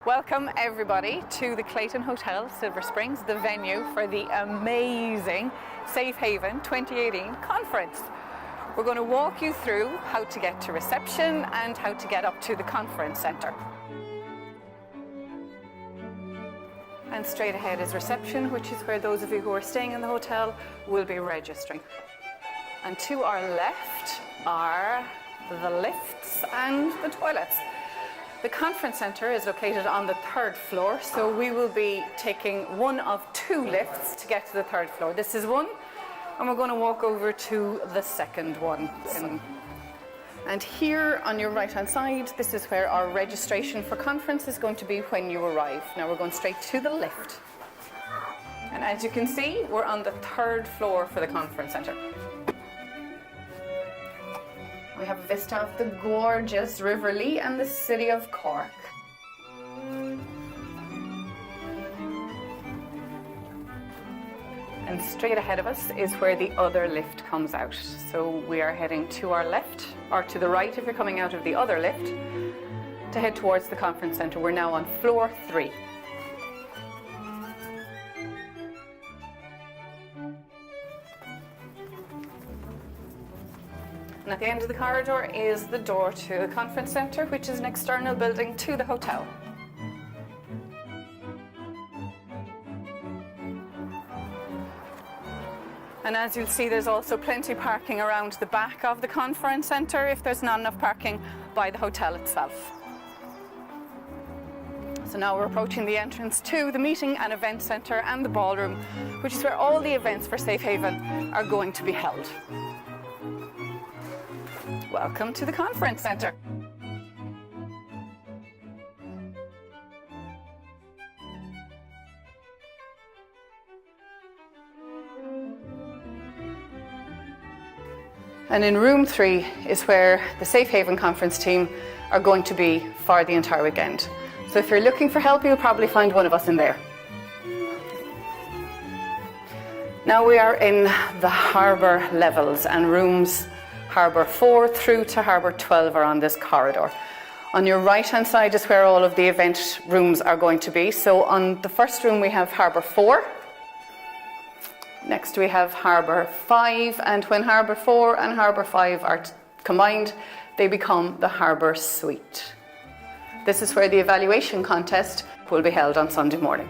Welcome everybody to the Clayton Hotel, Silver Springs, the venue for the amazing Safe Haven 2018 conference. We're going to walk you through how to get to reception and how to get up to the conference centre. And straight ahead is reception, which is where those of you who are staying in the hotel will be registering. And to our left are the lifts and the toilets. The conference centre is located on the 3rd floor, so we will be taking one of 2 lifts to get to the 3rd floor. This is one, and we're going to walk over to the 2nd one. And here on your right hand side, this is where our registration for conference is going to be when you arrive. Now we're going straight to the lift. And as you can see, we're on the 3rd floor for the conference centre. We have a vista of the gorgeous River Lee and the city of Cork. And straight ahead of us is where the other lift comes out. So we are heading to our left, or to the right if you're coming out of the other lift, to head towards the conference centre. We're now on floor 3. And at the end of the corridor is the door to the conference centre, which is an external building to the hotel. And as you'll see, there's also plenty parking around the back of the conference centre if there's not enough parking by the hotel itself. So now we're approaching the entrance to the meeting and event centre and the ballroom, which is where all the events for Safe Haven are going to be held. Welcome to the conference centre. And in room 3 is where the Safe Haven conference team are going to be for the entire weekend. So if you're looking for help, you'll probably find one of us in there. Now we are in the harbour levels, and rooms Harbour 4 through to Harbour 12 are on this corridor. On your right hand side is where all of the event rooms are going to be. So on the first room we have Harbour 4. Next we have Harbour 5, and when Harbour 4 and Harbour 5 are combined, they become the Harbour Suite. This is where the evaluation contest will be held on Sunday morning.